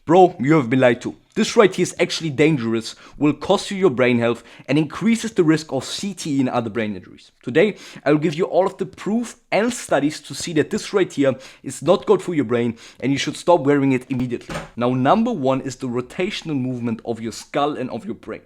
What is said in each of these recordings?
Bro, you have been lied to. This right here is actually dangerous, will cost you your brain health, and increases the risk of CTE and other brain injuries. Today, I will give you all of the proof and studies to see that this right here is not good for your brain and you should stop wearing it immediately. Now, number one is the rotational movement of your skull and of your brain.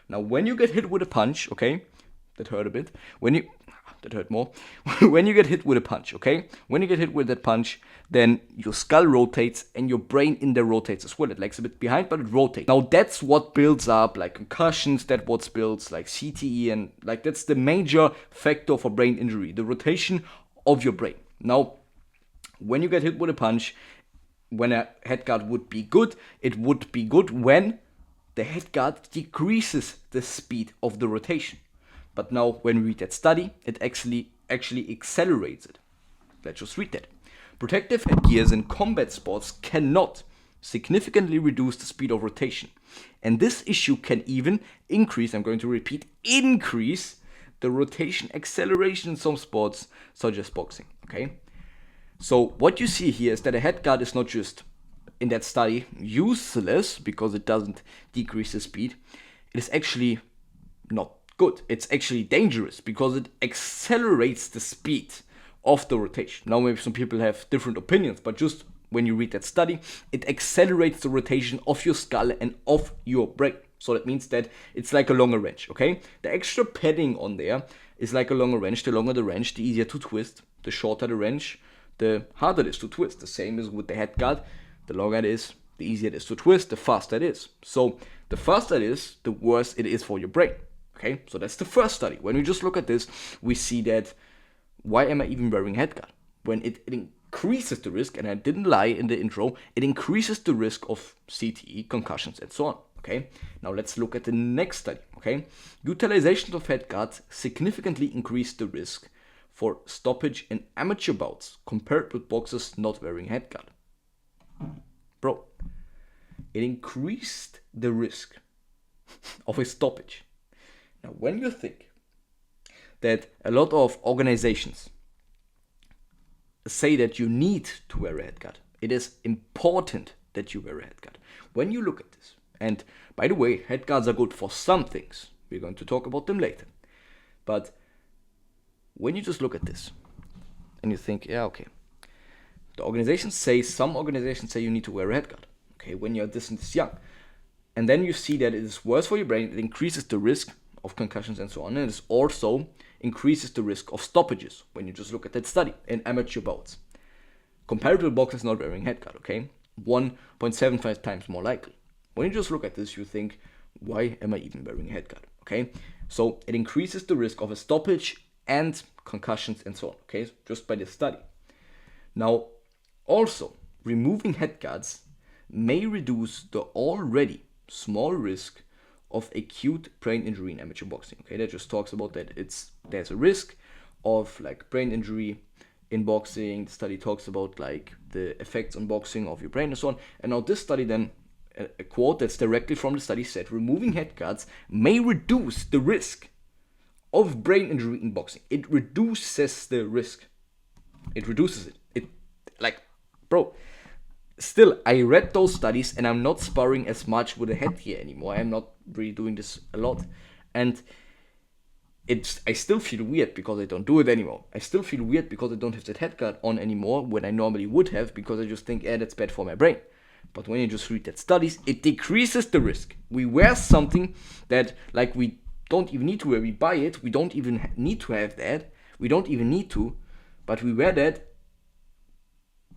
Now, when you get hit with a punch, okay, that hurt a bit. That hurt more. When you get hit with a punch, okay? When you get hit with that punch, then your skull rotates and your brain in there rotates as well. It lags a bit behind, but it rotates. Now that's what builds up like concussions, that's what builds like CTE, and like that's the major factor for brain injury, the rotation of your brain. Now, when you get hit with a punch, when a head guard would be good, it would be good when the head guard decreases the speed of the rotation. But now, when we read that study, it actually accelerates it. Let's just read that. Protective headgears in combat sports cannot significantly reduce the speed of rotation. And this issue can even increase, I'm going to repeat, increase the rotation acceleration in some sports, such as boxing. Okay? So, what you see here is that a head guard is not just, in that study, useless because it doesn't decrease the speed. It is actually not good. It's actually dangerous because it accelerates the speed of the rotation. Now, maybe some people have different opinions, but just when you read that study, it accelerates the rotation of your skull and of your brain. So that means that it's like a longer wrench, okay? The extra padding on there is like a longer wrench. The longer the wrench, the easier to twist. The shorter the wrench, the harder it is to twist. The same is with the head guard. The longer it is, the easier it is to twist, the faster it is. So the faster it is, the worse it is for your brain. Okay, so that's the first study. When we just look at this, we see that why am I even wearing headguard? When it increases the risk, and I didn't lie in the intro, it increases the risk of CTE, concussions, and so on. Okay, now let's look at the next study. Okay, utilization of headguards significantly increased the risk for stoppage in amateur bouts compared with boxers not wearing headguard. Bro, it increased the risk of a stoppage. Now, when you think that a lot of organizations say that you need to wear a headguard, it is important that you wear a headguard. When you look at this, and by the way, headguards are good for some things. We're going to talk about them later. But when you just look at this and you think, yeah, okay, some organizations say you need to wear a headguard, okay, when you're this young. And then you see that it is worse for your brain, it increases the risk of concussions and so on, and it also increases the risk of stoppages when you just look at that study in amateur bouts. Compared to boxers not wearing headguard, okay, 1.75 times more likely. When you just look at this, you think, why am I even wearing a headguard? Okay, so it increases the risk of a stoppage and concussions and so on, okay, just by this study. Now, also, removing headguards may reduce the already small risk of acute brain injury in amateur boxing. Okay, that just talks about that there's a risk of like brain injury in boxing. The study talks about like the effects on boxing of your brain and so on. And now this study then, a quote that's directly from the study said, removing headguards may reduce the risk of brain injury in boxing. It reduces the risk. It reduces it. Bro, still, I read those studies and I'm not sparring as much with a headgear anymore. I'm not really doing this a lot. And I still feel weird because I don't do it anymore. I still feel weird because I don't have that headguard on anymore when I normally would have, because I just think, that's bad for my brain. But when you just read that studies, it decreases the risk. We wear something that like we don't even need to wear. We buy it. We don't even need to have that. We don't even need to. But we wear that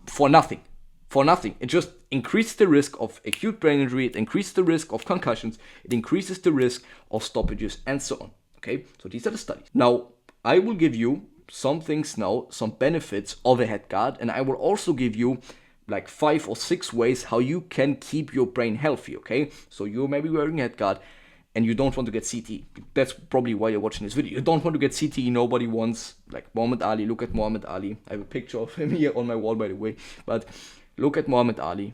for nothing. For nothing. It just increases the risk of acute brain injury. It increases the risk of concussions. It increases the risk of stoppages and so on. Okay, so these are the studies. Now, I will give you some things now, some benefits of a headguard, and I will also give you like 5 or 6 ways how you can keep your brain healthy, okay? So you're maybe wearing a headguard and you don't want to get CTE. That's probably why you're watching this video. You don't want to get CTE. Nobody wants, like Muhammad Ali. Look at Muhammad Ali. I have a picture of him here on my wall, by the way. But look at Muhammad Ali.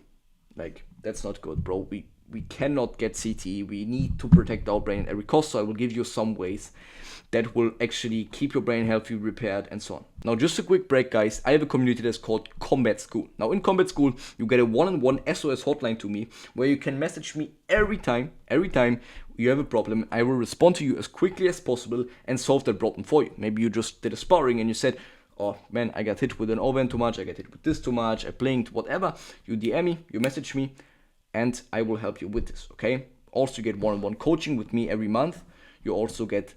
Like, that's not good, bro. we cannot get CTE. We need to protect our brain at every cost. So I will give you some ways that will actually keep your brain healthy, repaired, and so on. Now, just a quick break, guys. I have a community that's called Combat School. Now, in Combat School, you get a one-on-one SOS hotline to me where you can message me every time you have a problem. I will respond to you as quickly as possible and solve that problem for you. Maybe you just did a sparring and you said, oh man, I got hit with an overhand too much, I got hit with this too much, I blinked, whatever. You DM me, you message me, and I will help you with this, okay? Also, you get one-on-one coaching with me every month. You also get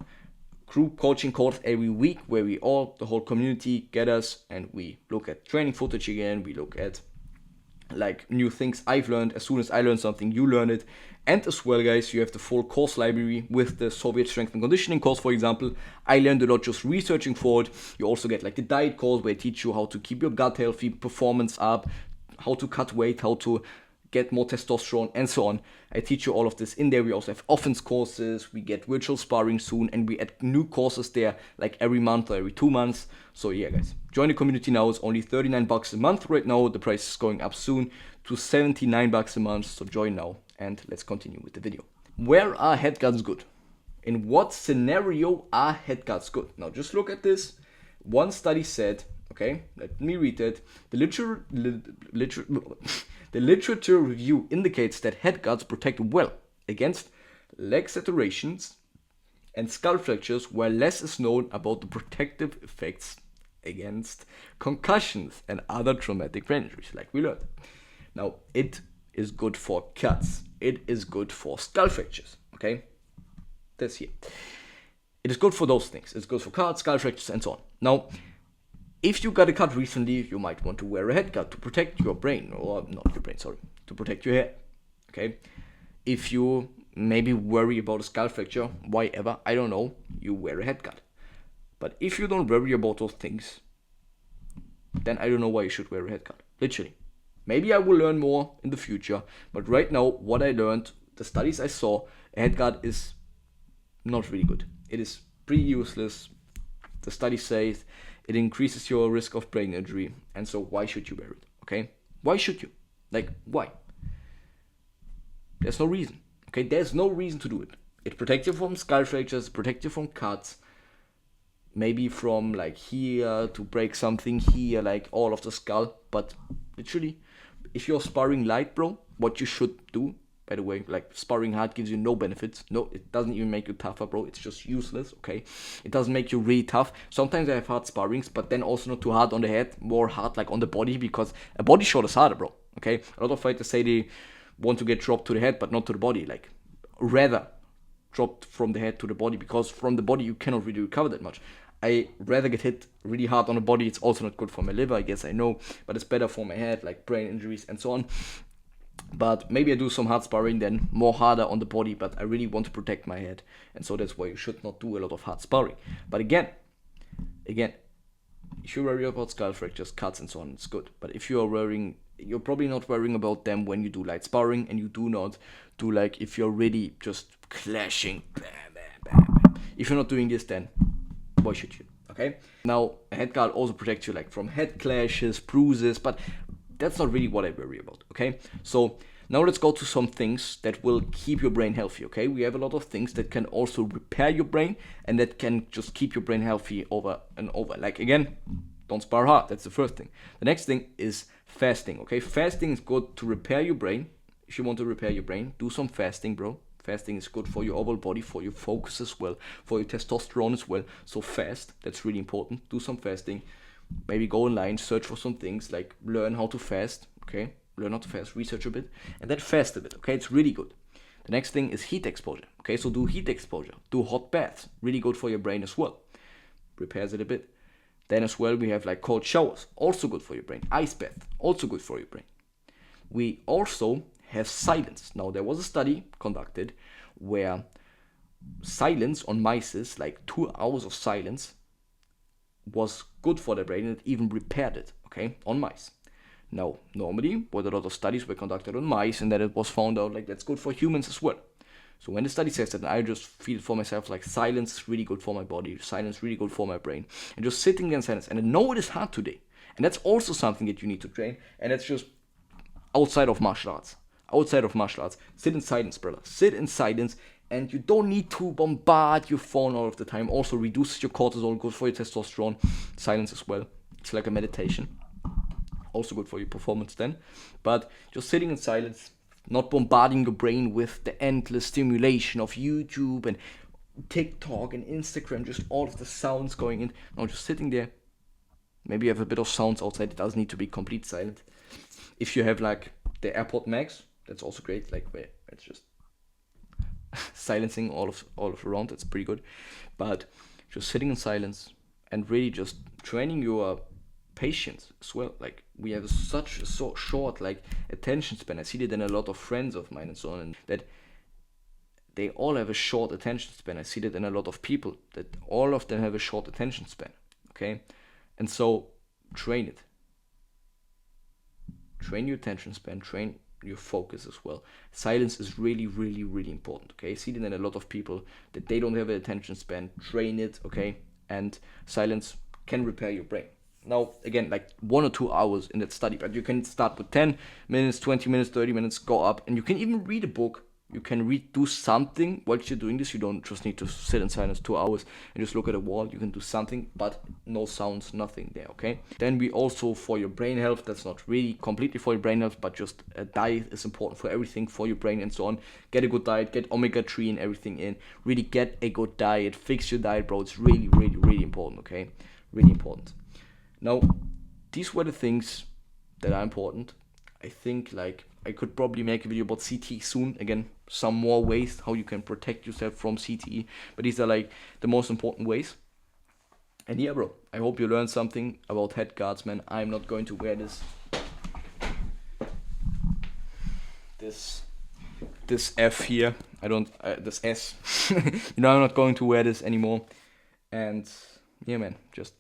group coaching calls every week where the whole community gathers and we look at training footage again. We look at like new things I've learned. As soon as I learn something, you learn it. And as well, guys, you have the full course library with the Soviet strength and conditioning course, for example. I learned a lot just researching for it. You also get like the diet course where I teach you how to keep your gut healthy, performance up, how to cut weight, how to get more testosterone, and so on. I teach you all of this in there. We also have offense courses. We get virtual sparring soon, and we add new courses there like every month or every 2 months. So yeah, guys, join the community now. It's only $39 a month right now. The price is going up soon to $79 a month. So join now, and let's continue with the video. Where are head guards good? In what scenario are head guards good? Now just look at this. One study said, okay, let me read it. The literature review indicates that head guards protect well against leg serrations and skull fractures, while less is known about the protective effects against concussions and other traumatic brain injuries, like we learned. Now, it is good for cuts. It is good for skull fractures, okay? This here. It is good for those things. It's good for cuts, skull fractures, and so on. Now, if you got a cut recently, you might want to wear a head guard to protect your brain, or not your brain, sorry, to protect your head, okay? If you maybe worry about a skull fracture, why ever, I don't know, you wear a head guard. But if you don't worry about those things, then I don't know why you should wear a head guard, literally. Maybe I will learn more in the future, but right now, what I learned, the studies I saw, a head guard is not really good. It is pretty useless. The study says it increases your risk of brain injury, and so why should you wear it, okay? Why should you? Like, why? There's no reason, okay? There's no reason to do it. It protects you from skull fractures, protects you from cuts, maybe from like here to break something here, like all of the skull, but literally, if you're sparring light, bro, what you should do, by the way, like sparring hard gives you no benefits. No, it doesn't even make you tougher, bro. It's just useless, okay? It doesn't make you really tough. Sometimes I have hard sparrings, but then also not too hard on the head, more hard like on the body, because a body shot is harder, bro, okay? A lot of fighters say they want to get dropped to the head, but not to the body. Like, rather dropped from the head to the body, because from the body you cannot really recover that much. I rather get hit really hard on the body. It's also not good for my liver, I guess I know, but it's better for my head, like brain injuries and so on. But maybe I do some hard sparring, then more harder on the body, but I really want to protect my head. And so that's why you should not do a lot of hard sparring. But again, if you're worried about skull fractures, cuts and so on, it's good. But if you're probably not worrying about them when you do light sparring, and you do not do like, if you're really just clashing, bam, bam, bam, bam. If you're not doing this, then why should you? Okay? Now, a head guard also protects you like from head clashes, bruises, but that's not really what I worry about, okay? So now let's go to some things that will keep your brain healthy, okay? We have a lot of things that can also repair your brain and that can just keep your brain healthy over and over. Like, again, don't spar hard. That's the first thing. The next thing is fasting, okay? Fasting is good to repair your brain. If you want to repair your brain, do some fasting, bro. Fasting is good for your overall body, for your focus as well, for your testosterone as well. So fast, that's really important. Do some fasting. Maybe go online, search for some things, like learn how to fast, okay? Learn how to fast, research a bit, and then fast a bit, okay? It's really good. The next thing is heat exposure, okay? So do heat exposure, do hot baths, really good for your brain as well. Repairs it a bit. Then as well, we have like cold showers, also good for your brain. Ice bath, also good for your brain. We also have silence. Now, there was a study conducted where silence on mice, like 2 hours of silence, was good for the brain, and it even repaired it, okay, on mice. Now, normally, what a lot of studies were conducted on mice, and that it was found out like that's good for humans as well. So when the study says that, I just feel for myself like silence is really good for my body, silence is really good for my brain, and just sitting there in silence. And I know it is hard today, and that's also something that you need to train, and that's just outside of martial arts. outside of martial arts, sit in silence, brother. Sit in silence, and you don't need to bombard your phone all of the time. Also reduces your cortisol, good for your testosterone. Silence as well. It's like a meditation. Also good for your performance then. But just sitting in silence, not bombarding your brain with the endless stimulation of YouTube and TikTok and Instagram, just all of the sounds going in. No, just sitting there. Maybe you have a bit of sounds outside. It doesn't need to be complete silent. If you have like the AirPod Max, that's also great. Like where it's just silencing all of around. That's pretty good. But just sitting in silence and really just training your patience as well. Like we have such a so short like attention span. I see that in a lot of friends of mine and so on, and that they all have a short attention span. I see that in a lot of people, that all of them have a short attention span. Okay, and so train it. Train your attention span. Train your focus as well. Silence is really, really, really important. Okay, I see that in a lot of people that they don't have an attention span. Train it. Okay, and silence can repair your brain. Now, again, like 1 or 2 hours in that study, but you can start with 10 minutes, 20 minutes, 30 minutes, go up, and you can even read a book. You can do something while you're doing this. You don't just need to sit in silence 2 hours and just look at a wall. You can do something, but no sounds, nothing there, okay? Then we also, for your brain health, that's not really completely for your brain health, but just a diet is important for everything, for your brain and so on. Get a good diet, get omega-3 and everything in. Really get a good diet, fix your diet, bro. It's really, really, really important, okay? Really important. Now, these were the things that are important. I think like I could probably make a video about CTE soon. Again, some more ways how you can protect yourself from CTE. But these are like the most important ways. And yeah, bro, I hope you learned something about head guards, man. I'm not going to wear this F here. This S. I'm not going to wear this anymore. And yeah, man, just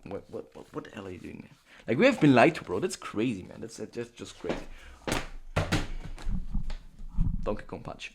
what the hell are you doing, man? Like, we have been lied to, bro. That's crazy, man. That's just crazy. Donkey Kong Punch.